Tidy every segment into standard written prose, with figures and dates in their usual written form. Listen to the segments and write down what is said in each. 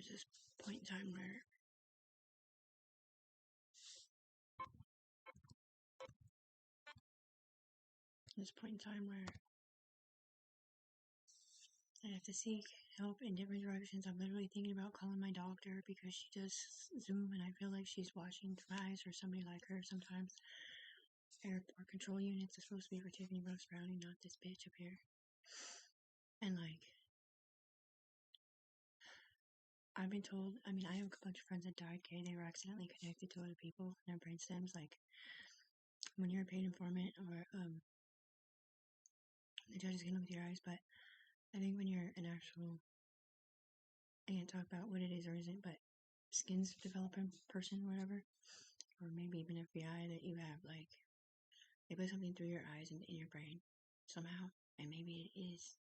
there's this point in time where I have to seek help in different directions. I'm literally thinking about calling my doctor because she does Zoom and I feel like she's watching through my eyes or somebody like her sometimes. Airport control units are supposed to be for Tiffany Brooks Browning, not this bitch up here. And like, I've been told, I mean, I have a bunch of friends that died, okay? They were accidentally connected to other people and their brain stems. Like, when you're a paid informant or, the judges can look with your eyes, but I think when you're an actual, I can't talk about what it is or isn't, but skins developer person, whatever, or maybe even FBI, that you have, like, they put something through your eyes and in your brain somehow, and maybe it is,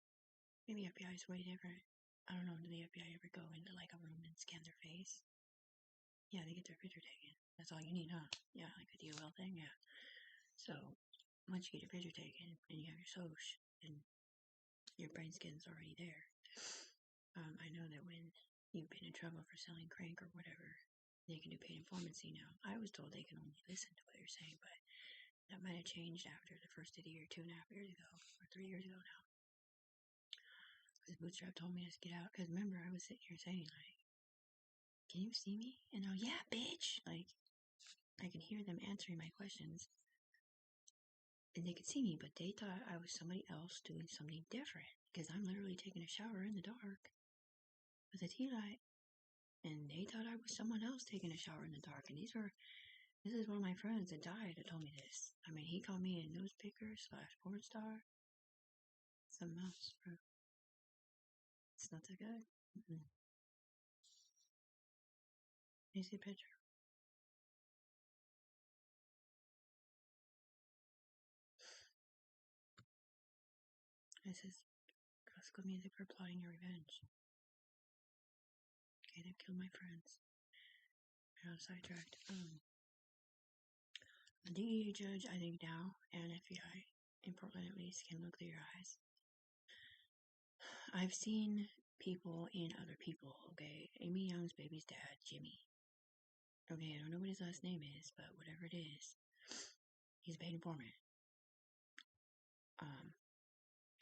maybe FBI is way different. I don't know, do the FBI ever go into, like, a room and scan their face? Yeah, they get their picture taken. That's all you need, huh? Yeah, like the DOL thing, yeah. So, once you get your picture taken, and you have your soch, and your brain skin's already there, I know that when you've been in trouble for selling crank or whatever, they can do paid informancy now. I was told they can only listen to what you're saying, but that might have changed after the first of the year, 2.5 years ago, or 3 years ago now. Because Bootstrap told me to get out, because remember, I was sitting here saying, like, can you see me? And they're, yeah, bitch! Like, I can hear them answering my questions. And they could see me, but they thought I was somebody else doing something different. Because I'm literally taking a shower in the dark with a tea light. And they thought I was someone else taking a shower in the dark. And this is one of my friends that died that told me this. I mean, he called me a nose picker / porn star. Something else, bro. It's not that good. You see a picture? This is classical music for plotting your revenge. Okay, they've killed my friends. I got sidetracked. A DEA judge, I think now, and FBI, in Portland at least, can look through your eyes. I've seen people in other people, okay? Amy Young's baby's dad, Jimmy. Okay, I don't know what his last name is, but whatever it is, he's a paid informant.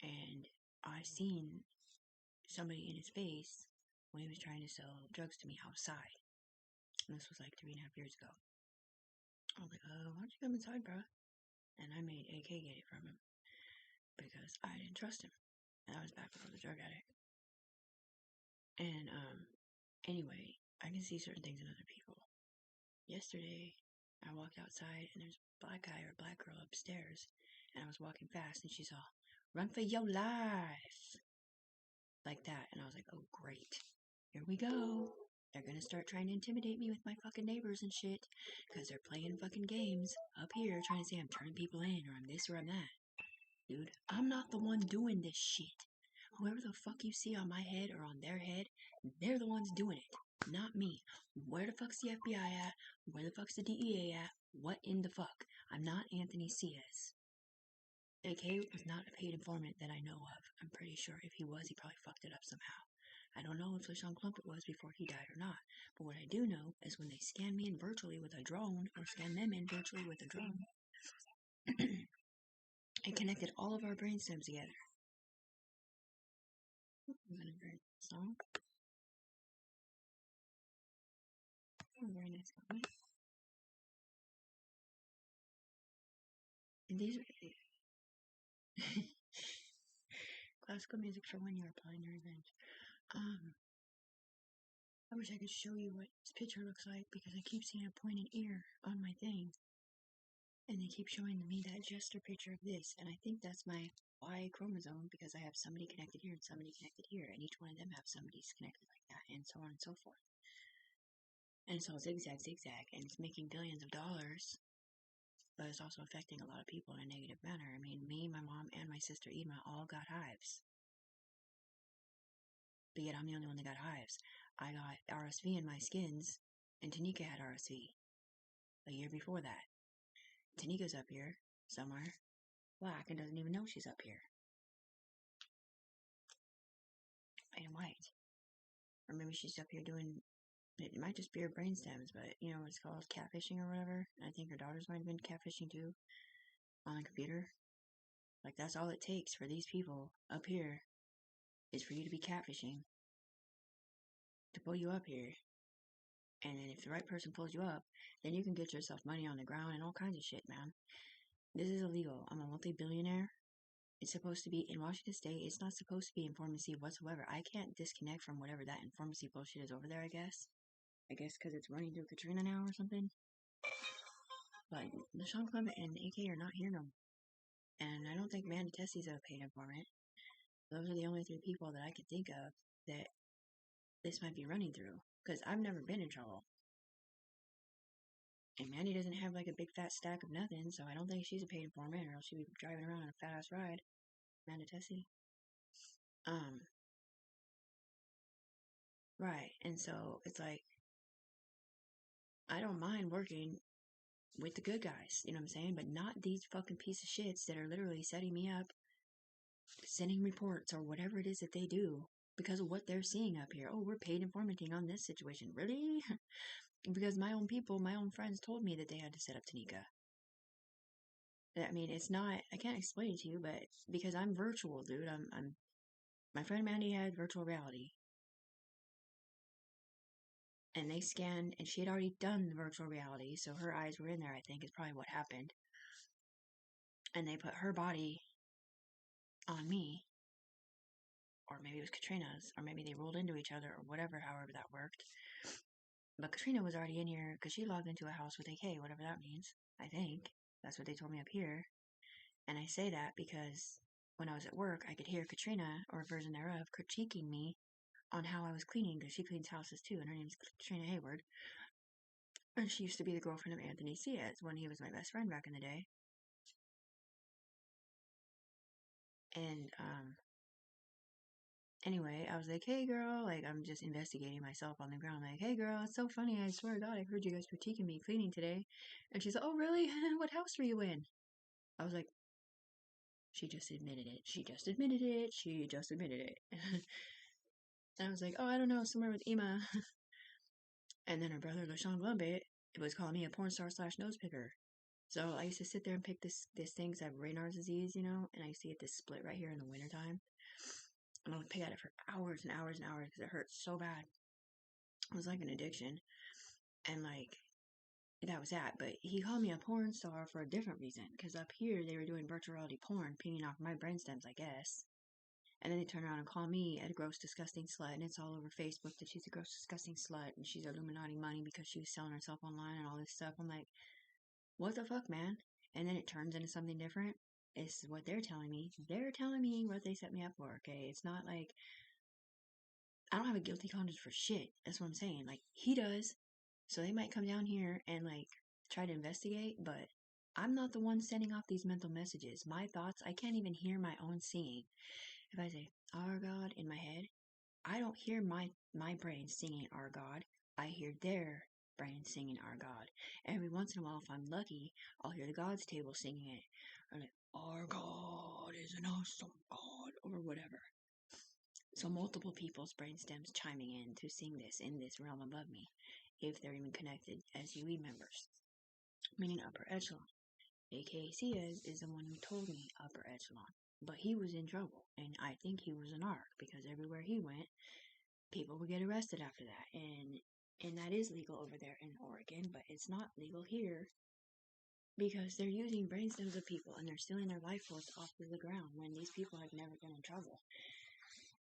And I've seen somebody in his face when he was trying to sell drugs to me outside. And this was like 3.5 years ago. I was like, why don't you come inside, bro? And I made AK get it from him because I didn't trust him. And I was back before the drug addict. And, anyway, I can see certain things in other people. Yesterday, I walked outside and there's a black guy or a black girl upstairs. And I was walking fast and she's all, run for your life! Like that. And I was like, oh, great. Here we go. They're gonna start trying to intimidate me with my fucking neighbors and shit. Because they're playing fucking games up here trying to say I'm turning people in or I'm this or I'm that. Dude, I'm not the one doing this shit. Whoever the fuck you see on my head or on their head, they're the ones doing it. Not me. Where the fuck's the FBI at? Where the fuck's the DEA at? What in the fuck? I'm not Anthony C.S. AK was not a paid informant that I know of. I'm pretty sure if he was, he probably fucked it up somehow. I don't know if LaShawn Clumpett was before he died or not, but what I do know is when they scan me in virtually with a drone, or scan them in virtually with a drone, it connected all of our brainstems together. I'm gonna burn the song. Oh, very nice comment. And these are classical music for when you're applying your revenge. I wish I could show you what this picture looks like because I keep seeing a pointed ear on my thing. And they keep showing me that gesture picture of this. And I think that's my Y chromosome because I have somebody connected here and somebody connected here. And each one of them have somebody's connected like that and so on and so forth. And it's all zigzag, zigzag. And it's making billions of dollars. But it's also affecting a lot of people in a negative manner. I mean, me, my mom, and my sister Ema all got hives. But yet I'm the only one that got hives. I got RSV in my skins, and Tanika had RSV a year before that. Tanika's up here somewhere, black, and doesn't even know she's up here. And white. Or maybe she's up here doing, it might just be her brain stems, but you know what it's called, catfishing or whatever. I think her daughters might have been catfishing too on the computer. Like, that's all it takes for these people up here is for you to be catfishing to pull you up here. And then if the right person pulls you up, then you can get yourself money on the ground and all kinds of shit, man. This is illegal. I'm a multi-billionaire. It's supposed to be in Washington State. It's not supposed to be informancy whatsoever. I can't disconnect from whatever that informancy bullshit is over there, I guess. I guess because it's running through Katrina now or something. But LaShawn Clement and AK are not here no more. And I don't think Amanda Tessie's a paid informant. Those are the only three people that I could think of that this might be running through. Because I've never been in trouble. And Mandy doesn't have like a big fat stack of nothing, so I don't think she's a paid informant, or else she'd be driving around on a fat ass ride. Amanda Tessie. Right. And so it's like, I don't mind working with the good guys, you know what I'm saying? But not these fucking piece of shits that are literally setting me up, sending reports or whatever it is that they do because of what they're seeing up here. Oh, we're paid informating on this situation. Really? Because my own people, my own friends told me that they had to set up Tanika. I mean, it's not, I can't explain it to you, but because I'm virtual, dude, my friend Mandy had virtual reality. And they scanned, and she had already done the virtual reality, so her eyes were in there, I think, is probably what happened. And they put her body on me, or maybe it was Katrina's, or maybe they rolled into each other, or whatever, however that worked. But Katrina was already in here, because she logged into a house with AK, whatever that means, I think. That's what they told me up here. And I say that because when I was at work, I could hear Katrina, or a version thereof, critiquing me on how I was cleaning, because she cleans houses too, and her name's Katrina Hayward. And she used to be the girlfriend of Anthony Ciaz when he was my best friend back in the day. And, anyway, I was like, hey girl, like, I'm just investigating myself on the ground. I'm like, hey girl, it's so funny. I swear to God, I heard you guys critiquing me cleaning today. And she's like, oh, really? What house were you in? I was like, she just admitted it. She just admitted it. She just admitted it. And I was like, oh, I don't know, somewhere with Ema. And then her brother, LaShawn Lumbit, was calling me a porn star / nose picker. So I used to sit there and pick this thing because I have Raynaud's disease, you know, and I used to get this split right here in the wintertime. And I would pick at it for hours and hours and hours because it hurt so bad. It was like an addiction. And like, that was that. But he called me a porn star for a different reason. Because up here, they were doing virtual reality porn, pinging off my brain stems, I guess. And then they turn around and call me a gross, disgusting slut. And it's all over Facebook that she's a gross, disgusting slut. And she's Illuminati money because she was selling herself online and all this stuff. I'm like, what the fuck, man? And then it turns into something different. It's what they're telling me. They're telling me what they set me up for, okay? It's not like I don't have a guilty conscience for shit. That's what I'm saying. Like, he does. So they might come down here and, like, try to investigate, but I'm not the one sending off these mental messages. My thoughts, I can't even hear my own singing. If I say, our God, in my head, I don't hear my brain singing our God. I hear their brain singing our God. Every once in a while, if I'm lucky, I'll hear the God's table singing it. Or like, our God is an awesome God, or whatever. So multiple people's brain stems chiming in to sing this in this realm above me, if they're even connected as UE members, meaning upper echelon. AKC is the one who told me upper echelon, but he was in trouble, and I think he was an arc because everywhere he went, people would get arrested after that, and that is legal over there in Oregon, but it's not legal here because they're using brain stems of people and they're stealing their life force off of the ground when these people have never been in trouble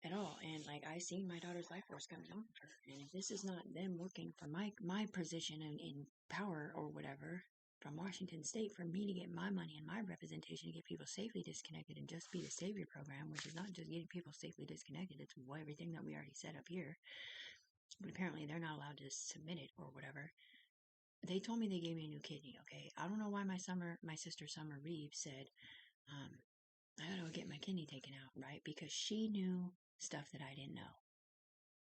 at all. And like, I seen my daughter's life force coming off of her, and if this is not them working for my position in power or whatever from Washington State for me to get my money and my representation to get people safely disconnected and just be the savior program, which is not just getting people safely disconnected, it's everything that we already set up here. But apparently they're not allowed to submit it or whatever. They told me they gave me a new kidney, okay? I don't know why my sister Summer Reeves said, I gotta go get my kidney taken out, right? Because she knew stuff that I didn't know.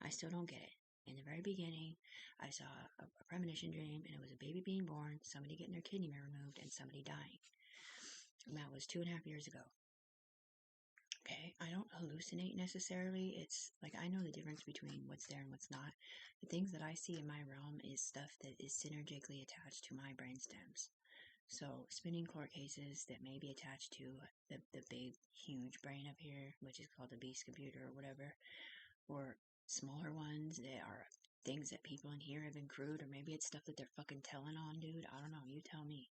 I still don't get it. In the very beginning, I saw a premonition dream, and it was a baby being born, somebody getting their kidney removed, and somebody dying. And that was 2.5 years ago. okay? I don't hallucinate necessarily. It's like I know the difference between what's there and what's not. The things that I see in my realm is stuff that is synergically attached to my brain stems. So spinning court cases that may be attached to the big, huge brain up here, which is called the beast computer or whatever, or smaller ones that are things that people in here have accrued, or maybe it's stuff that they're fucking telling on, dude. I don't know. You tell me.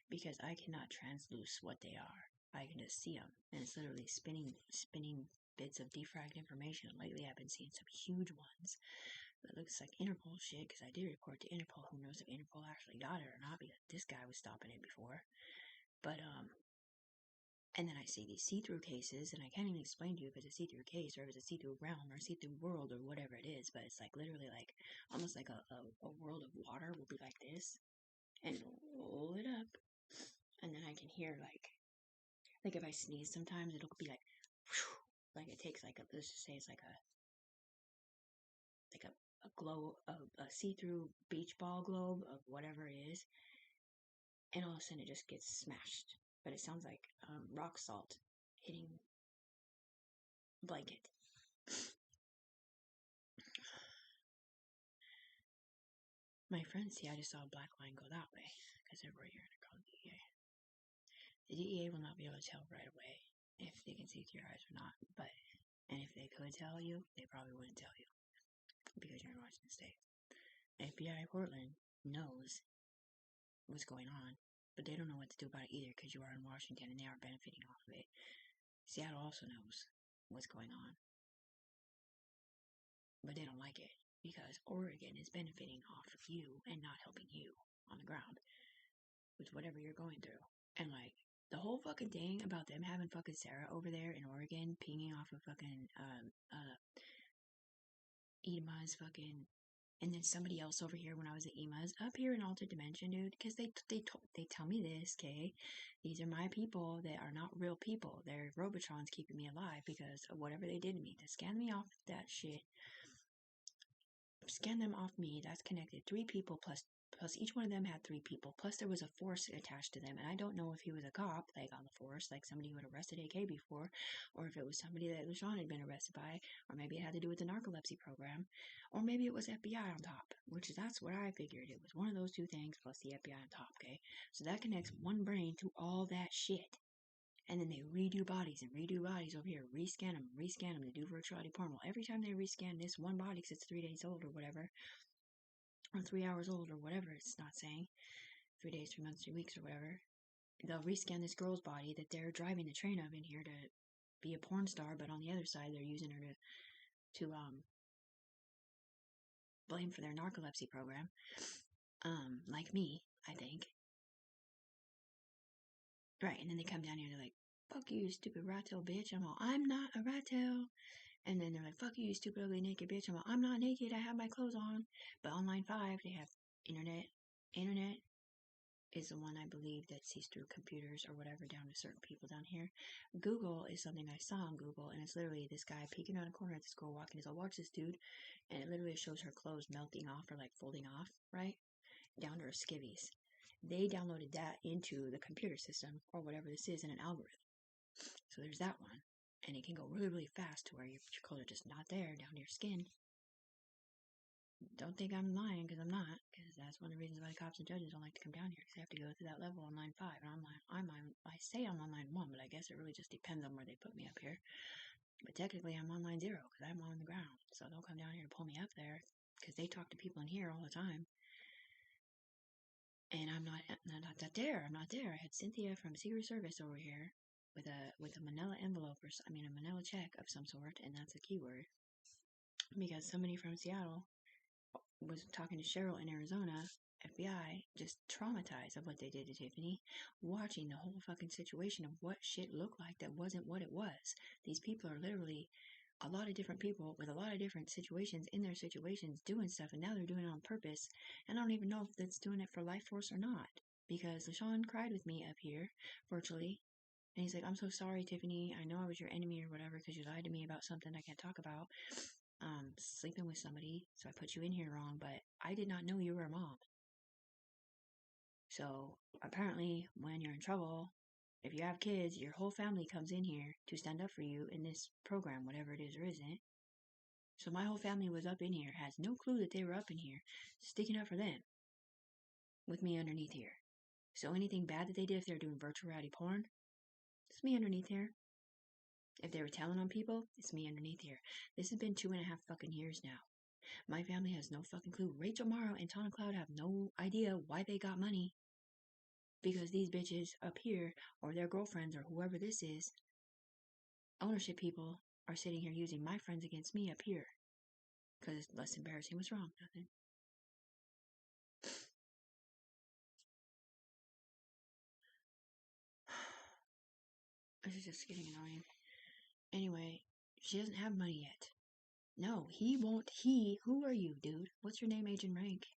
Because I cannot transluce what they are. I can just see them, and it's literally spinning bits of defragged information. Lately, I've been seeing some huge ones that looks like Interpol shit, because I did report to Interpol. Who knows if Interpol actually got it or not, because this guy was stopping it before. But, and then I see these see-through cases, and I can't even explain to you if it's a see-through case, or if it's a see-through realm, or a see-through world, or whatever it is, but it's like literally like, almost like a world of water will be like this, and roll it up, and then I can hear like if I sneeze sometimes, it'll be like, whew, like it takes like let's just say it's like a globe, a see-through beach ball globe of whatever it is, and all of a sudden it just gets smashed. But it sounds like rock salt hitting blanket. My friends see, I just saw a black line go that way, because everywhere you're gonna call the DEA. The DEA will not be able to tell right away if they can see through your eyes or not, and if they could tell you, they probably wouldn't tell you, because you're in Washington State. FBI Portland knows what's going on, but they don't know what to do about it either, because you are in Washington and they are benefiting off of it. Seattle also knows what's going on, but they don't like it, because Oregon is benefiting off of you and not helping you on the ground with whatever you're going through. And like, the whole fucking thing about them having fucking Sarah over there in Oregon pinging off of fucking Edama's fucking, and then somebody else over here when I was at Ema's up here in Altered Dimension, dude, because they tell me this, okay? These are my people that are not real people. They're Robotrons keeping me alive because of whatever they did to me. To scan me off that shit, scan them off me, that's connected. 3 people plus each one of them had 3 people. Plus there was a force attached to them, and I don't know if he was a cop, like on the force, like somebody who had arrested AK before, or if it was somebody that LaShawn had been arrested by, or maybe it had to do with the narcolepsy program, or maybe it was FBI on top, which that's what I figured. It was one of those 2 things plus the FBI on top, okay? So that connects one brain to all that shit. And then they redo bodies over here, rescan them to do virtuality portal. Every time they rescan this one body, because it's 3 days old or whatever, or 3 hours old or whatever it's not saying, 3 days, 3 months, 3 weeks or whatever, they'll rescan this girl's body that they're driving the train of in here to be a porn star, but on the other side they're using her to blame for their narcolepsy program. Like me, I think. Right, and then they come down here and they're like, fuck you, stupid rat tail bitch. I'm not a rat tail. And then they're like, fuck you, stupid ugly naked bitch. I'm not naked, I have my clothes on. But Onlinve, they have internet. Internet is the one I believe that sees through computers or whatever down to certain people down here. Google is something I saw on Google, and it's literally this guy peeking around a corner at this girl walking. He's like, watch this dude. And it literally shows her clothes melting off or like folding off, right? Down to her skivvies. They downloaded that into the computer system or whatever this is in an algorithm. So there's that one. And it can go really, really fast to where your clothes are just not there down to your skin. Don't think I'm lying, because I'm not. Because that's one of the reasons why the cops and judges don't like to come down here, because they have to go to that level on line 5. And I say I'm on line 1, but I guess it really just depends on where they put me up here. But technically I'm on line 0, because I'm on the ground. So don't come down here to pull me up there, because they talk to people in here all the time. And I'm not there. I'm not there. I had Cynthia from Secret Service over here with a manila envelope, a manila check of some sort, and that's a keyword. Because somebody from Seattle was talking to Cheryl in Arizona, FBI, just traumatized of what they did to Tiffany, watching the whole fucking situation of what shit looked like that wasn't what it was. These people are literally a lot of different people with a lot of different situations in their situations doing stuff, and now they're doing it on purpose. And I don't even know if that's doing it for life force or not, because LaShawn cried with me up here virtually, and he's like, I'm so sorry, Tiffany. I know I was your enemy or whatever because you lied to me about something I can't talk about. Sleeping with somebody, so I put you in here wrong, but I did not know you were a mom. So apparently when you're in trouble, If you have kids, your whole family comes in here to stand up for you in this program, whatever it is or isn't. So my whole family was up in here, has no clue that they were up in here, sticking up for them, with me underneath here. So anything bad that they did, if they were doing virtual reality porn, it's me underneath here. If they were telling on people, it's me underneath here. This has been 2.5 fucking years now. My family has no fucking clue. Rachel Morrow and Tana Cloud have no idea why they got money. Because these bitches up here, or their girlfriends, or whoever this is, ownership people, are sitting here using my friends against me up here. Because it's less embarrassing. What's wrong? Nothing. This is just getting annoying. Anyway, she doesn't have money yet. No, he won't. Who are you, dude? What's your name, age, and rank?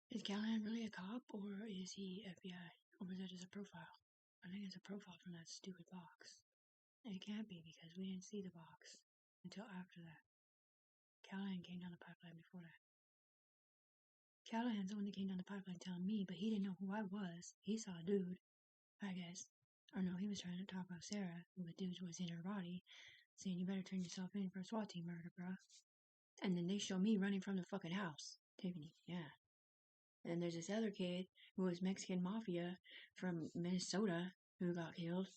Is Callahan really a cop, or is he FBI? Or is that just a profile? I think it's a profile from that stupid box. It can't be, because we didn't see the box until after that. Callahan came down the pipeline before that. Callahan's the one that came down the pipeline telling me, but he didn't know who I was. He saw a dude, I guess. Or no, he was trying to talk about Sarah, who the dude was in her body, saying you better turn yourself in for a SWAT team murder, bruh. And then they show me running from the fucking house. Tiffany, yeah. And there's this other kid who was Mexican mafia from Minnesota who got killed.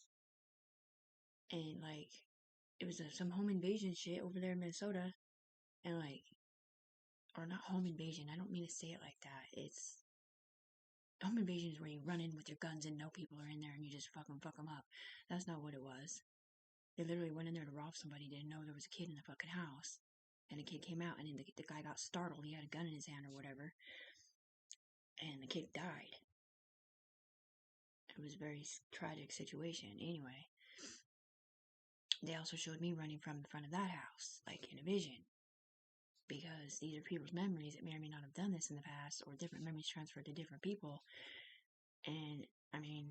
And, like, it was some home invasion shit over there in Minnesota. And, like, or not home invasion, I don't mean to say it like that. It's, home invasion is where you run in with your guns and know people are in there and you just fuck them up. That's not what it was. They literally went in there to rob somebody, didn't know there was a kid in the fucking house. And the kid came out and the guy got startled. He had a gun in his hand or whatever. And the kid died. It was a very tragic situation. Anyway, they also showed me running from the front of that house, like in a vision. Because these are people's memories that may or may not have done this in the past, or different memories transferred to different people. And, I mean,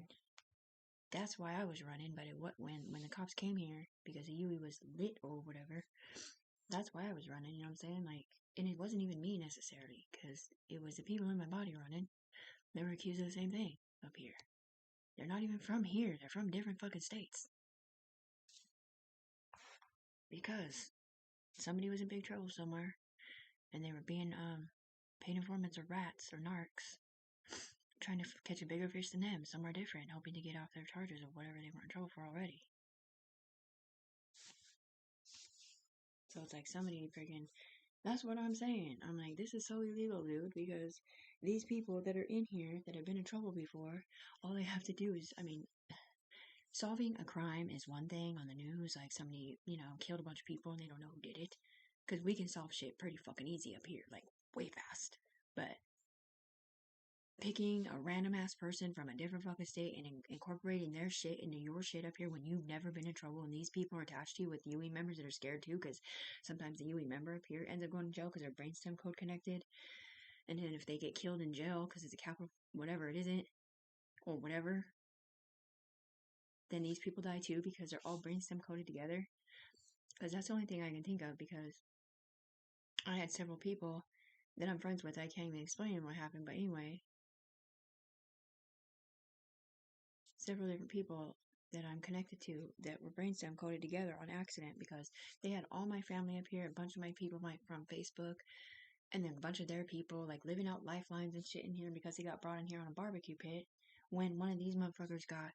that's why I was running, but when the cops came here, because the UE was lit or whatever, that's why I was running, you know what I'm saying? Like, and it wasn't even me necessarily, because it was the people in my body running. They were accused of the same thing up here. They're not even from here, they're from different fucking states. Because somebody was in big trouble somewhere, and they were being, paid informants or rats or narcs, trying to catch a bigger fish than them, somewhere different, hoping to get off their charges of whatever they were in trouble for already. So it's like somebody friggin', that's what I'm saying. I'm like, this is so illegal, dude, because these people that are in here that have been in trouble before, all they have to do is, I mean, solving a crime is one thing on the news, like somebody, killed a bunch of people and they don't know who did it. Because we can solve shit pretty fucking easy up here, like, way fast. But picking a random ass person from a different fucking state and incorporating their shit into your shit up here when you've never been in trouble, and these people are attached to you with UE members that are scared too, because sometimes the UE member up here ends up going to jail because their brainstem code connected. And then if they get killed in jail because it's a capital, whatever it isn't, or whatever, then these people die too because they're all brainstem coded together. Because that's the only thing I can think of, because I had several people that I'm friends with. I can't even explain what happened, but anyway, several different people that I'm connected to that were brainstem coded together on accident, because they had all my family up here, a bunch of my people from Facebook, and then a bunch of their people, like, living out lifelines and shit in here because they got brought in here on a barbecue pit when one of these motherfuckers got,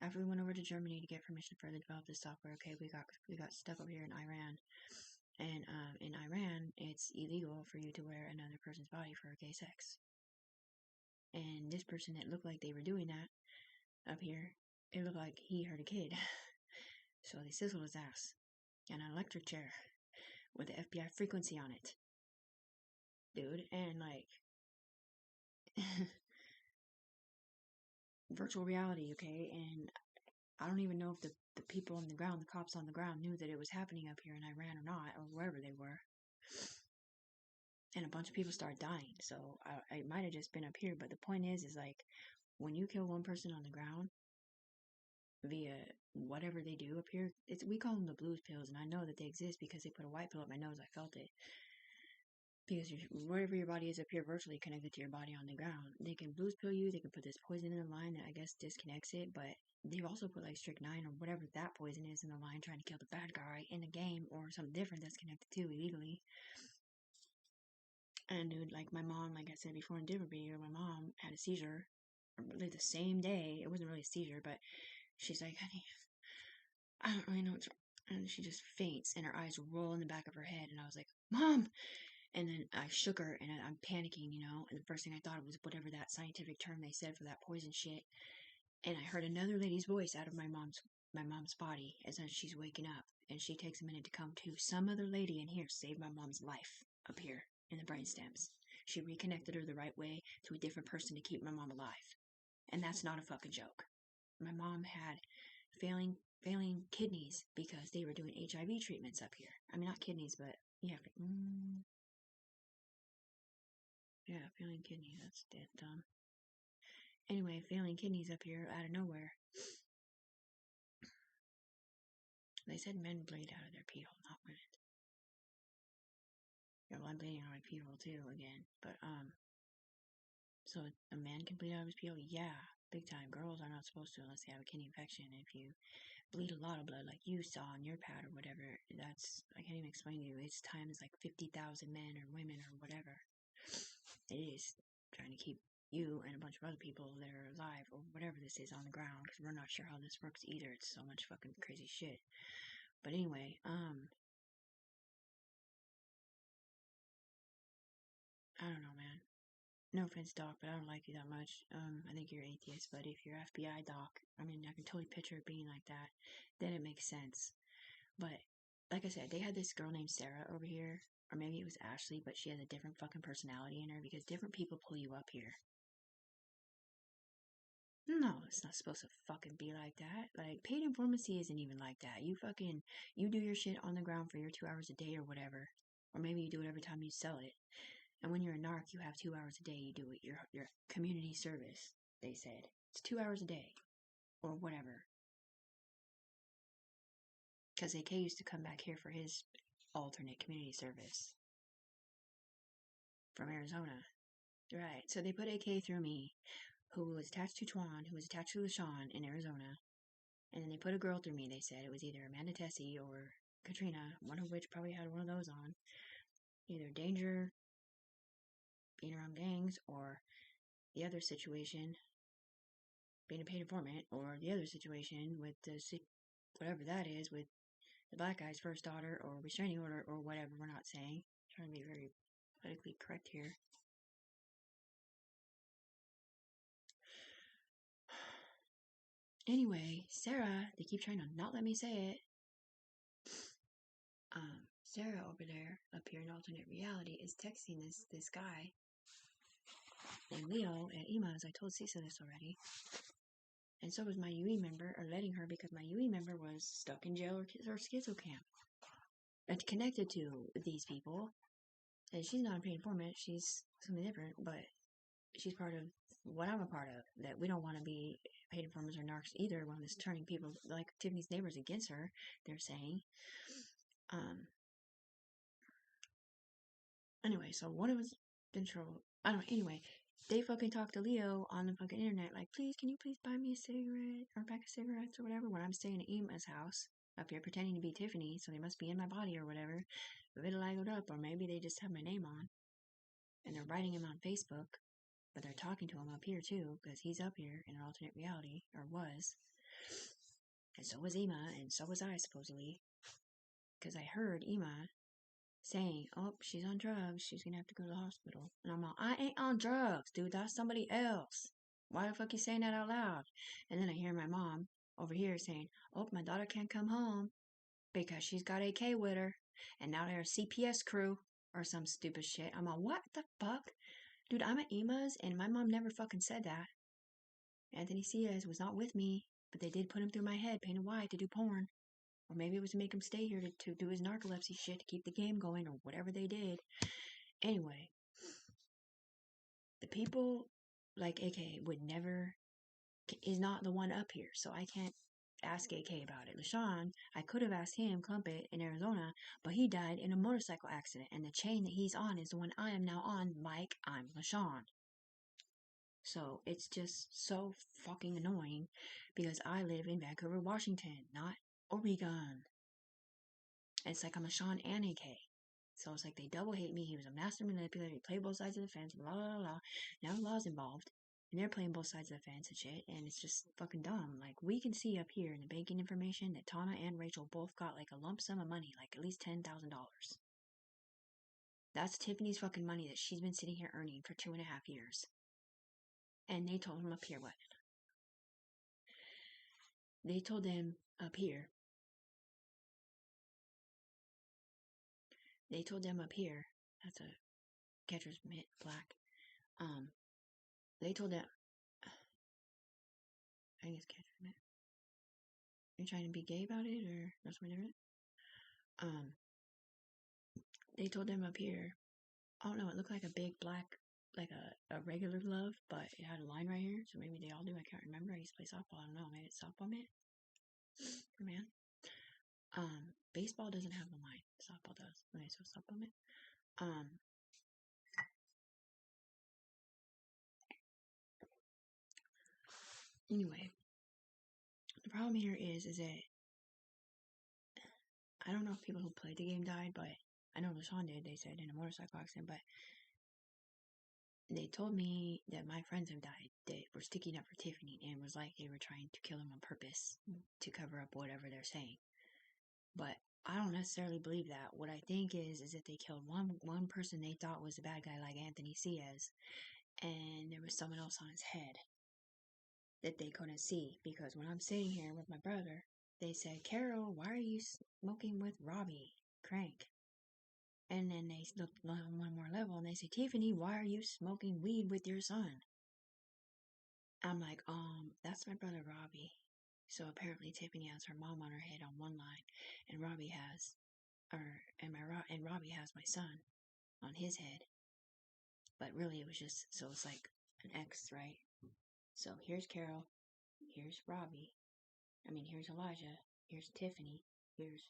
after we went over to Germany to get permission to further develop this software, okay, we got stuck over here in Iran. And in Iran, it's illegal for you to wear another person's body for gay sex. And this person that looked like they were doing that up here, it looked like he hurt a kid. So they sizzled his ass in an electric chair with the FBI frequency on it, dude. And like, virtual reality, okay? And I don't even know if the people on the ground, the cops on the ground, knew that it was happening up here in Iran or not, or wherever they were. And a bunch of people started dying. So I might have just been up here, but the point is like, when you kill one person on the ground via whatever they do up here, we call them the blues pills, and I know that they exist because they put a white pill up my nose. I felt it. Because wherever your body is up here, virtually connected to your body on the ground, they can blues pill you. They can put this poison in the line that I guess disconnects it, but they've also put like strychnine or whatever that poison is in the line, trying to kill the bad guy in the game or something different that's connected to illegally. And dude, like my mom, like I said before in a different video, my mom had a seizure, like the same day. It wasn't really a seizure, but she's like, honey, I don't really know what's wrong. And she just faints, and her eyes roll in the back of her head. And I was like, Mom! And then I shook her, and I'm panicking, you know. And the first thing I thought of was whatever that scientific term they said for that poison shit. And I heard another lady's voice out of my mom's body as she's waking up. And she takes a minute to come to. Some other lady in here saved my mom's life up here in the brain stems. She reconnected her the right way to a different person to keep my mom alive. And that's not a fucking joke. My mom had failing kidneys because they were doing HIV treatments up here. I mean, not kidneys, but yeah, yeah, failing kidneys. That's dead dumb. Anyway, failing kidneys up here out of nowhere. They said men bleed out of their pee hole, not women. Yeah, well, I'm bleeding out of my pee hole too again, but so a man can bleed out of his pee hole? Yeah, big time. Girls are not supposed to unless they have a kidney infection. If you bleed a lot of blood like you saw on your pad or whatever, that's, I can't even explain to you. It's times like 50,000 men or women or whatever. It is trying to keep you and a bunch of other people that are alive or whatever this is on the ground, because we're not sure how this works either. It's so much fucking crazy shit. But anyway, I don't know, man. No offense, Doc, but I don't like you that much. I think you're atheist, but if you're FBI, Doc, I mean, I can totally picture it being like that. Then it makes sense. But, like I said, they had this girl named Sarah over here, or maybe it was Ashley, but she has a different fucking personality in her because different people pull you up here. No, it's not supposed to fucking be like that. Like, paid informancy isn't even like that. You do your shit on the ground for your 2 hours a day or whatever. Or maybe you do it every time you sell it. And when you're a narc, you have 2 hours a day. You do it. Your community service, they said. It's 2 hours a day. Or whatever. Because AK used to come back here for his alternate community service. From Arizona. Right. So they put AK through me, who was attached to Twan, who was attached to LaShawn in Arizona. And then they put a girl through me. They said it was either Amanda Tessi or Katrina, one of which probably had one of those on. Either danger, being around gangs, or the other situation, being a paid informant, or the other situation with the whatever that is with the black guy's first daughter, or restraining order, or whatever. We're not saying. I'm trying to be very politically correct here. Anyway, Sarah, they keep trying to not let me say it. Sarah over there, up here in alternate reality, is texting this guy named Leo at Ema's. I told Cisa this already. And so was my UE member, or letting her, because my UE member was stuck in jail or schizo camp. And connected to these people. And she's not a paid informant, she's something different, but she's part of what I'm a part of. That we don't want to be paid informers or narcs either. One is turning people like Tiffany's neighbors against her, they're saying. Anyway, so one of us control. I don't know. Anyway, they fucking talk to Leo on the fucking internet, like, please, can you please buy me a cigarette or a pack of cigarettes or whatever when I'm staying at Ema's house up here pretending to be Tiffany, so they must be in my body or whatever, vitiligoed up, or maybe they just have my name on and they're writing him on Facebook, but they're talking to him up here too because he's up here in an alternate reality, or was, and so was Ema, and so was I supposedly, because I heard Ema saying, oh, she's on drugs, she's gonna have to go to the hospital. And I'm like, I ain't on drugs, dude, that's somebody else. Why the fuck you saying that out loud? And then I hear my mom, over here saying, oh, my daughter can't come home because she's got AK with her, and now they're a CPS crew or some stupid shit. I'm like, what the fuck? Dude, I'm at Ema's, and my mom never fucking said that. Anthony Ciaz was not with me, but they did put him through my head, painted white, to do porn. Or maybe it was to make him stay here to do his narcolepsy shit, to keep the game going, or whatever they did. Anyway, the people like AK would never, is not the one up here, so I can't ask AK about it. LaShawn, I could have asked him, Clumpet, in Arizona, but he died in a motorcycle accident, and the chain that he's on is the one I am now on, like I'm LaShawn. So it's just so fucking annoying because I live in Vancouver, Washington, not Oregon. It's like I'm LaShawn and AK. So it's like they double hate me. He was a master manipulator. He played both sides of the fence. Blah, blah, blah. Now the law's involved. And they're playing both sides of the fence and shit. And it's just fucking dumb. Like, we can see up here in the banking information that Tana and Raechel both got like a lump sum of money. Like at least $10,000. That's Tiffany's fucking money that she's been sitting here earning for 2.5 years. And they told him up here what? They told them up here. They told them up here. That's a catcher's mitt, black. They told them. I guess catcher's mitt. You're trying to be gay about it, or that's something different? They told them up here. I don't know. It looked like a big black, like a regular glove, but it had a line right here. So maybe they all do. I can't remember. I used to play softball. I don't know. Maybe it's softball mitt for man. Baseball doesn't have a line. Softball does. Okay, so softball mitt. Anyway, the problem here is that I don't know if people who played the game died, but I know LaShawn did. They said in a motorcycle accident, but they told me that my friends have died that were sticking up for Tiffany, and it was like they were trying to kill him on purpose to cover up whatever they're saying. But I don't necessarily believe that. What I think is that they killed one person they thought was a bad guy, like Anthony Ciaz, and there was someone else on his head that they couldn't see, because when I'm sitting here with my brother, they said, Carol, why are you smoking with Robbie? Crank. And then they look on one more level and they say, Tiffany, why are you smoking weed with your son? I'm like, that's my brother Robbie. So apparently Tiffany has her mom on her head on one line, and Robbie has my son on his head. But really it was just, so it's like an X, right? So here's Carol, here's Robbie, here's Elijah, here's Tiffany, here's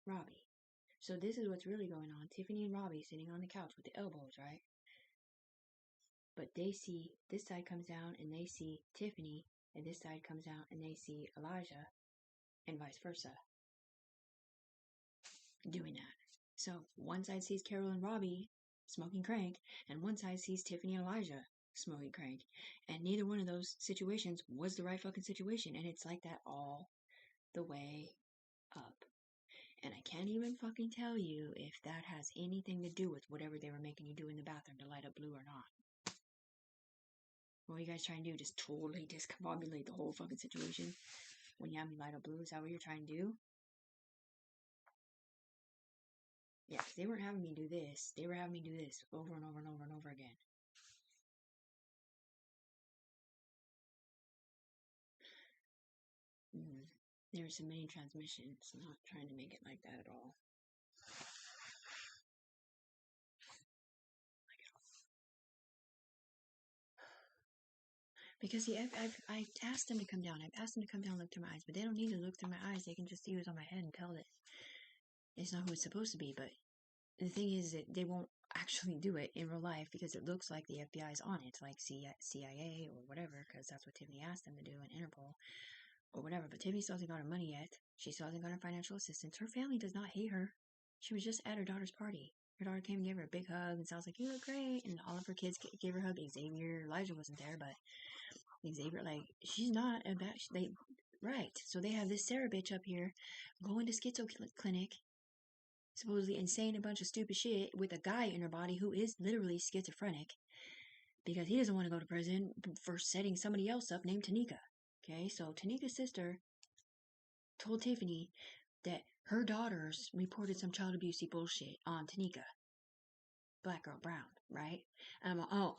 Robbie. So this is what's really going on. Tiffany and Robbie sitting on the couch with the elbows, right? But they see, this side comes down and they see Tiffany, and this side comes down and they see Elijah, and vice versa. Doing that. So one side sees Carol and Robbie smoking crank, and one side sees Tiffany and Elijah smoking crank. And neither one of those situations was the right fucking situation. And it's like that all the way up. And I can't even fucking tell you if that has anything to do with whatever they were making you do in the bathroom to light up blue or not. What are you guys trying to do? Just totally discombobulate the whole fucking situation when you have me light up blue? Is that what you're trying to do? Yeah, because they weren't having me do this. They were having me do this over and over and over and over again. There's so many transmissions. I'm not trying to make it like that at all. Because see, I've asked them to come down. I've asked them to come down and look through my eyes, but they don't need to look through my eyes. They can just see who's on my head and tell that it's not who it's supposed to be. But the thing is that they won't actually do it in real life because it looks like the FBI's on it, like CIA or whatever, because that's what Tiffany asked them to do in Interpol or whatever. But Tiffany still hasn't got her money yet. She still hasn't got her financial assistance. Her family does not hate her. She was just at her daughter's party. Her daughter came and gave her a big hug and sounds like, you look great. And all of her kids gave her a hug. Xavier, Elijah wasn't there, but Xavier, like, she's not a bad, right. So they have this Sarah bitch up here going to schizo clinic, supposedly and saying a bunch of stupid shit with a guy in her body who is literally schizophrenic. because he doesn't want to go to prison for setting somebody else up named Tanika. Okay, so Tanika's sister told Tiffany that her daughters reported some child abusey bullshit on Tanika. Black girl brown, right? And I'm like, oh,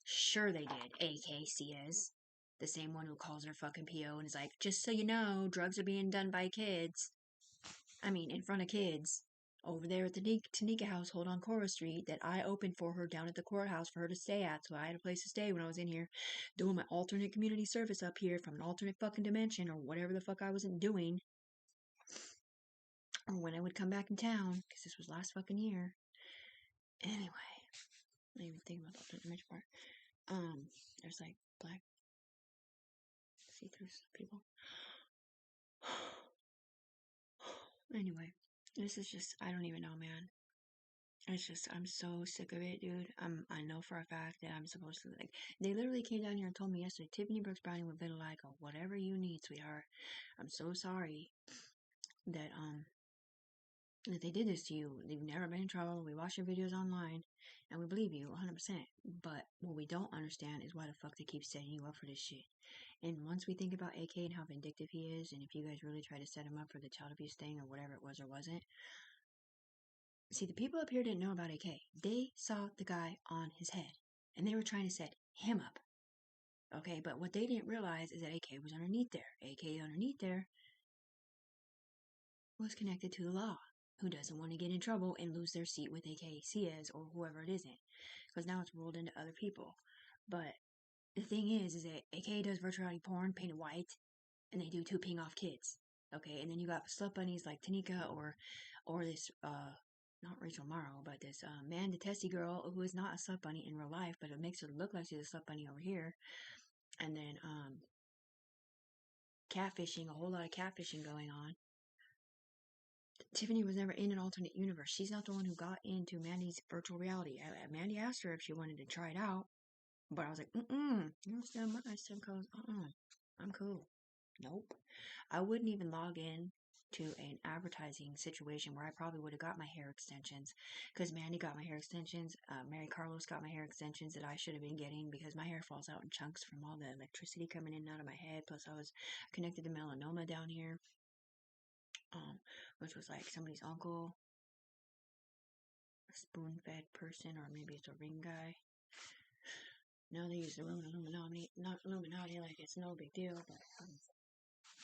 sure they did. AKC is. The same one who calls her fucking PO and is like, just so you know, drugs are being done by kids. I mean, in front of kids. Over there at the Tanika household on Cora Street that I opened for her down at the courthouse for her to stay at. So I had a place to stay when I was in here doing my alternate community service up here from an alternate fucking dimension or whatever the fuck I wasn't doing. Or when I would come back in town, because this was last fucking year. Anyway, I didn't even think about the alternate dimension part. There's like black see-through people. Anyway, this is just, I don't even know, man. It's just, I'm so sick of it, dude. I know for a fact that I'm supposed to, like, they literally came down here and told me yesterday, Tiffany Brooks Browning with vitiligo, whatever you need, sweetheart. I'm so sorry that they did this to you. You've never been in trouble. We watch your videos online, and we believe you 100%. But what we don't understand is why the fuck they keep setting you up for this shit. And once we think about AK and how vindictive he is, and if you guys really try to set him up for the child abuse thing or whatever it was or wasn't, see, the people up here didn't know about AK. They saw the guy on his head, and they were trying to set him up. Okay, but what they didn't realize is that AK was underneath there. AK underneath there was connected to the law. Who doesn't want to get in trouble and lose their seat with AKCS or whoever it isn't? Because now it's rolled into other people. But the thing is that AK does virtual reality porn painted white, and they do 2 ping off kids. Okay, and then you got slut bunnies like Tanika or this not Rachel Morrow, but this Amanda Tessi girl who is not a slut bunny in real life, but it makes her look like she's a slut bunny over here. And then catfishing, a whole lot of catfishing going on. Tiffany was never in an alternate universe. She's not the one who got into Mandy's virtual reality. Mandy asked her if she wanted to try it out, but I was like, you understand my stuff goes, I'm cool. Nope. I wouldn't even log in to an advertising situation where I probably would have got my hair extensions, because Mandy got my hair extensions, Mary Carlos got my hair extensions that I should have been getting because my hair falls out in chunks from all the electricity coming in and out of my head, plus I was connected to melanoma down here, which was like somebody's uncle, a spoon-fed person, or maybe it's a ring guy. Now they use the word Illuminati like it's no big deal, but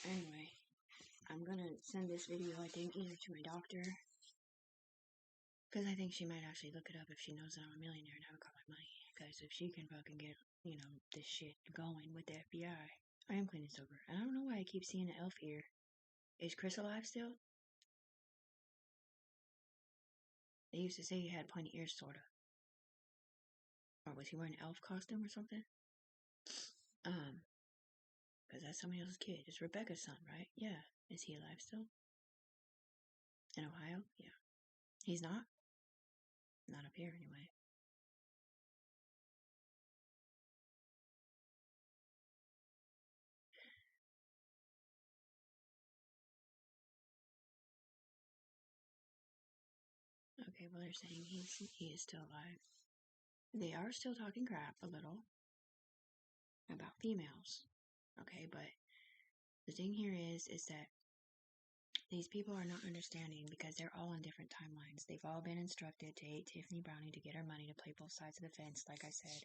anyway, I'm gonna send this video, I think, either to my doctor, because I think she might actually look it up if she knows that I'm a millionaire and haven't got my money, because if she can fucking get, this shit going with the FBI. I am clean and sober, and I don't know why I keep seeing an elf ear. Is Chris alive still? They used to say he had pointy ears, sorta. Or was he wearing an elf costume or something? Because that's somebody else's kid. It's Rebecca's son, right? Yeah. Is he alive still? In Ohio? Yeah. He's not? Not up here, anyway. Okay, well, they're saying he is still alive. They are still talking crap a little about females. Okay, but the thing here is that these people are not understanding because they're all on different timelines. They've all been instructed to hate Tiffany Browning to get her money to play both sides of the fence, like I said,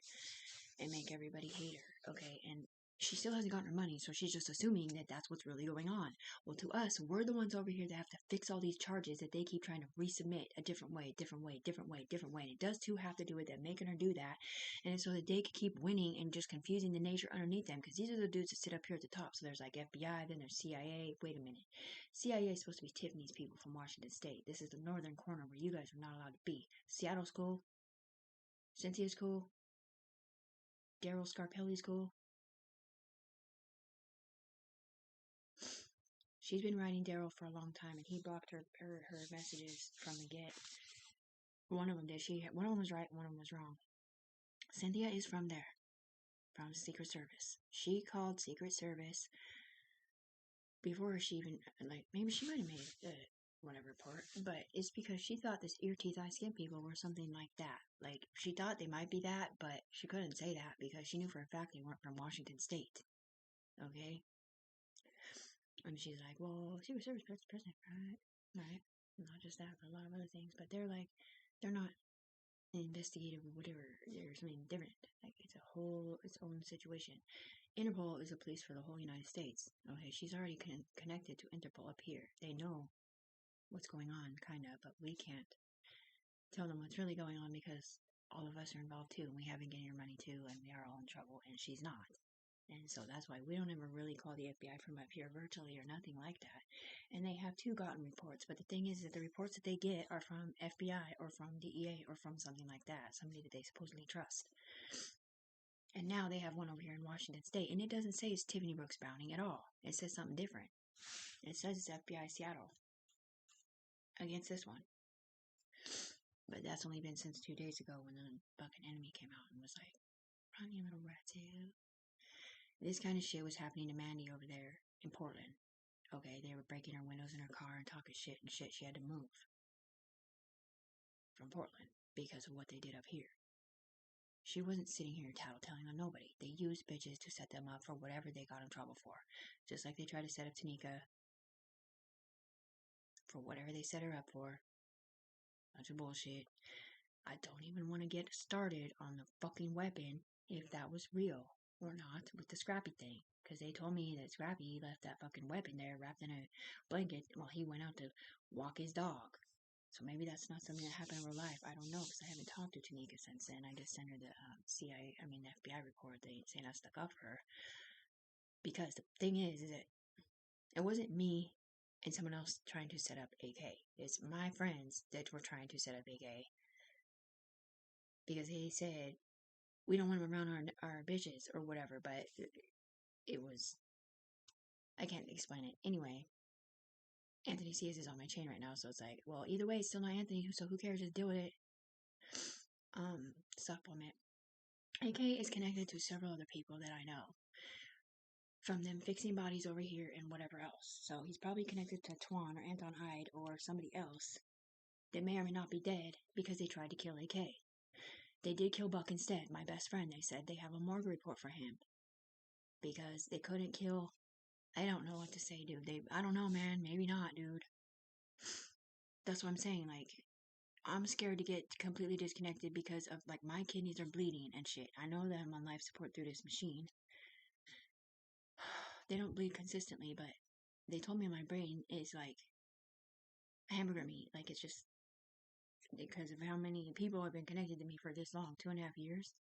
and make everybody hate her. Okay, and she still hasn't gotten her money, so she's just assuming that that's what's really going on. Well, to us, we're the ones over here that have to fix all these charges that they keep trying to resubmit a different way. And it does too have to do with them making her do that, and it's so that they can keep winning and just confusing the nature underneath them, because these are the dudes that sit up here at the top. So there's like FBI, then there's CIA. Wait a minute. CIA is supposed to be Tiffany's people from Washington State. This is the northern corner where you guys are not allowed to be. Seattle's cool. Cynthia's cool. Daryl Scarpelli's cool. She's been writing Daryl for a long time, and he blocked her messages from the get. One of them did. One of them was right, one of them was wrong. Cynthia is from there, from Secret Service. She called Secret Service before she even, maybe she might have made whatever report, but it's because she thought this ear, teeth, eye, skin people were something like that. Like, she thought they might be that, but she couldn't say that because she knew for a fact they weren't from Washington State. Okay? And she's like, well, she was service president, right? Right. Not just that, but a lot of other things. But they're like, they're not investigative or whatever. There's something different. Like, it's a whole, its own situation. Interpol is the police for the whole United States. Okay, she's already connected to Interpol up here. They know what's going on, kind of, but we can't tell them what's really going on because all of us are involved too, and we haven't getting her money too, and we are all in trouble, and she's not. And so that's why we don't ever really call the FBI from up here virtually or nothing like that. And they have too gotten reports, but the thing is that the reports that they get are from FBI or from DEA or from something like that, somebody that they supposedly trust. And now they have one over here in Washington State, and it doesn't say it's Tiffany Brooks Browning at all. It says something different. It says it's FBI Seattle against this one. But that's only been since 2 days ago when the fucking enemy came out and was like, run, you little rat tail. This kind of shit was happening to Mandy over there in Portland. Okay, they were breaking her windows in her car and talking shit and shit. She had to move from Portland because of what they did up here. She wasn't sitting here tattletelling on nobody. They used bitches to set them up for whatever they got in trouble for. Just like they tried to set up Tanika for whatever they set her up for. Bunch of bullshit. I don't even want to get started on the fucking weapon, if that was real or not, with the Scrappy thing. Because they told me that Scrappy left that fucking weapon there wrapped in a blanket while he went out to walk his dog. So maybe that's not something that happened in real life. I don't know, because I haven't talked to Tanika since then. I just sent her the the FBI report. They ain't saying I stuck up for her. Because the thing is that it wasn't me and someone else trying to set up AK. It's my friends that were trying to set up AK. Because they said, we don't want them around our bitches or whatever, but it was, I can't explain it. Anyway, Anthony C is on my chain right now, so it's like, well, either way, it's still not Anthony, so who cares? Just deal with it. Supplement. AK is connected to several other people that I know. From them fixing bodies over here and whatever else. So he's probably connected to Twan or Anton Hyde or somebody else that may or may not be dead because they tried to kill AK. They did kill Buck instead, my best friend. They said they have a morgue report for him because they couldn't kill. I don't know what to say, dude. I don't know, man. Maybe not, dude. That's what I'm saying. Like, I'm scared to get completely disconnected because of, like, my kidneys are bleeding and shit. I know that I'm on life support through this machine. They don't bleed consistently, but they told me my brain is like hamburger meat. Like, it's just because of how many people have been connected to me for this long, 2.5 years,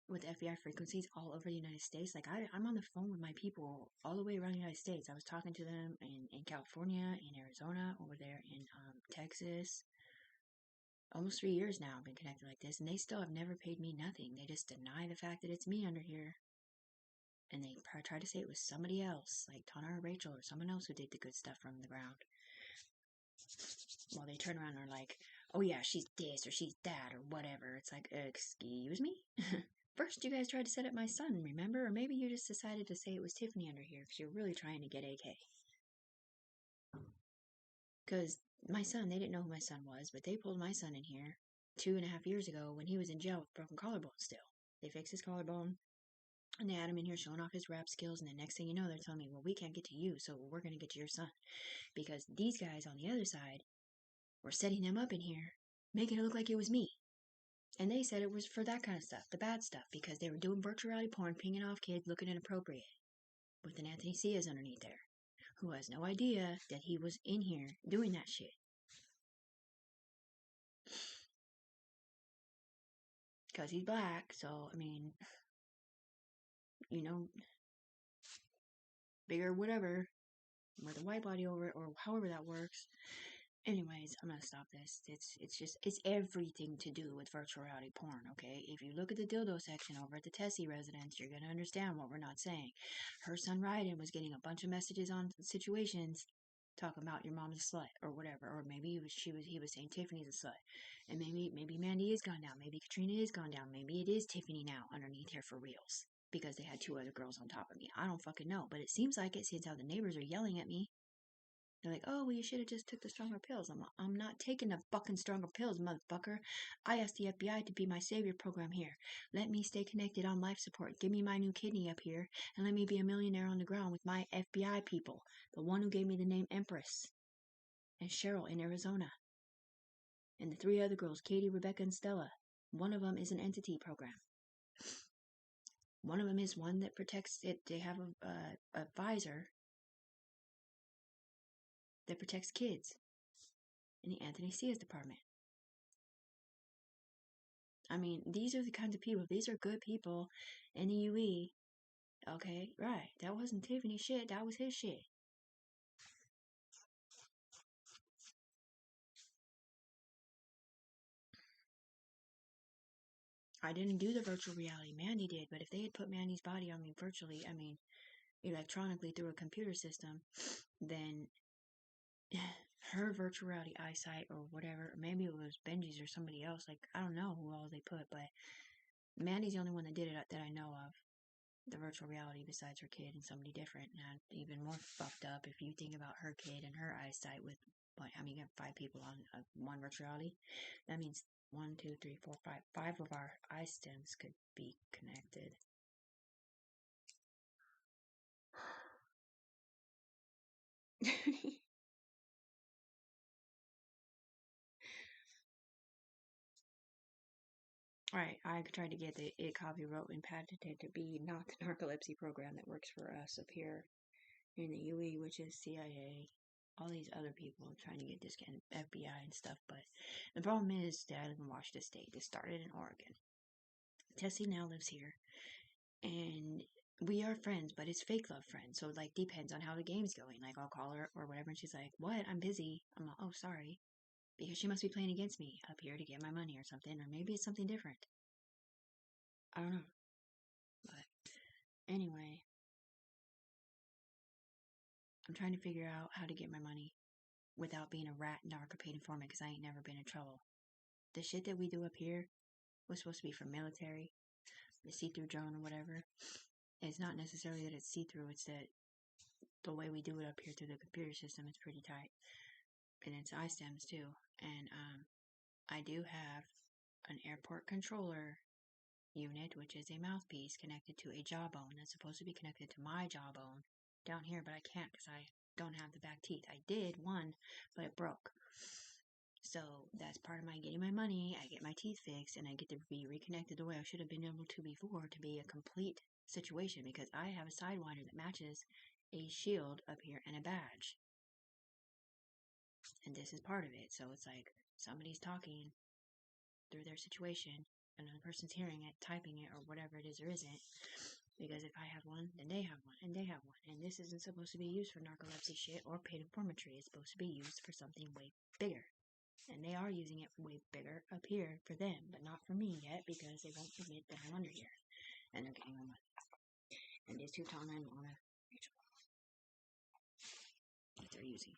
with FBI frequencies all over the United States. Like, I'm on the phone with my people all the way around the United States. I was talking to them in California, in Arizona, over there in Texas. Almost 3 years now I've been connected like this, and they still have never paid me nothing. They just deny the fact that it's me under here. And they try to say it was somebody else, like Tana or Rachel or someone else who did the good stuff from the ground. Well, they turn around and are like, oh yeah, she's this or she's that or whatever. It's like, excuse me? First, you guys tried to set up my son, remember? Or maybe you just decided to say it was Tiffany under here because you're really trying to get AK. Because my son, they didn't know who my son was, but they pulled my son in here 2.5 years ago when he was in jail with broken collarbone still. They fixed his collarbone, and they had him in here showing off his rap skills, and the next thing you know, they're telling me, well, we can't get to you, so we're going to get to your son. Because these guys on the other side were setting them up in here, making it look like it was me. And they said it was for that kind of stuff, the bad stuff, because they were doing virtual reality porn, pinging off kids looking inappropriate, with an Anthony Cias underneath there, who has no idea that he was in here doing that shit. Because he's black, so, I mean, you know, bigger whatever, with a white body over it, or however that works. Anyways, I'm gonna stop this. It's everything to do with virtual reality porn, okay? If you look at the dildo section over at the Tessi residence, you're gonna understand what we're not saying. Her son Ryden was getting a bunch of messages on situations talking about your mom's a slut or whatever, or maybe he was saying Tiffany's a slut, and maybe Mandy is gone down, maybe Katrina is gone down, maybe it is Tiffany now underneath here for reals because they had 2 other girls on top of me. I don't fucking know, but it seems like it since how the neighbors are yelling at me. They're like, oh, well, you should have just took the stronger pills. I'm not taking the fucking stronger pills, motherfucker. I asked the FBI to be my savior program here. Let me stay connected on life support. Give me my new kidney up here, and let me be a millionaire on the ground with my FBI people. The one who gave me the name Empress. And Cheryl in Arizona. And the 3 other girls, Katie, Rebecca, and Stella. One of them is an entity program. One of them is one that protects it. They have a visor that protects kids in the Anthony Cia's department. I mean, these are the kinds of people. These are good people in the UE. Okay, right. That wasn't Tiffany's shit. That was his shit. I didn't do the virtual reality. Mandy did. But if they had put Mandy's body on me virtually, I mean, electronically through a computer system, then her virtual reality eyesight or whatever, maybe it was Benji's or somebody else. Like, I don't know who all they put, but Mandy's the only one that did it that I know of. The virtual reality besides her kid and somebody different. And even more fucked up if you think about her kid and her eyesight with, I mean, you have 5 people on one virtual reality. That means 1, 2, 3, 4, 5. 5 of our eye stems could be connected. Alright, I tried to get it copyright and patented to be not the narcolepsy program that works for us up here in the UE, which is CIA. All these other people trying to get this kind of FBI and stuff, but the problem is that I live in Washington State. This started in Oregon. Tessie now lives here, and we are friends, but it's fake love friends. So it like depends on how the game's going. Like I'll call her or whatever, and she's like, "What? I'm busy." I'm like, "Oh, sorry," because she must be playing against me up here to get my money or something, or maybe it's something different. I don't know. But anyway, I'm trying to figure out how to get my money without being a rat narc or paid informant because I ain't never been in trouble. The shit that we do up here was supposed to be for military, the see-through drone or whatever. It's not necessarily that it's see-through, it's that the way we do it up here through the computer system is pretty tight. And it's iStems too. And I do have an airport controller unit, which is a mouthpiece connected to a jawbone that's supposed to be connected to my jawbone down here, but I can't because I don't have the back teeth. I did one, but it broke. So that's part of my getting my money. I get my teeth fixed and I get to be reconnected the way I should have been able to before to be a complete situation because I have a sidewinder that matches a shield up here and a badge. And this is part of it. So it's like somebody's talking through their situation, another person's hearing it, typing it, or whatever it is or isn't. Because if I have one, then they have one, and they have one. And this isn't supposed to be used for narcolepsy shit or paid informantry. It's supposed to be used for something way bigger. And they are using it way bigger up here for them, but not for me yet because they won't admit that I'm under here. And they're getting my money. And this Tana and Lana, that they're using.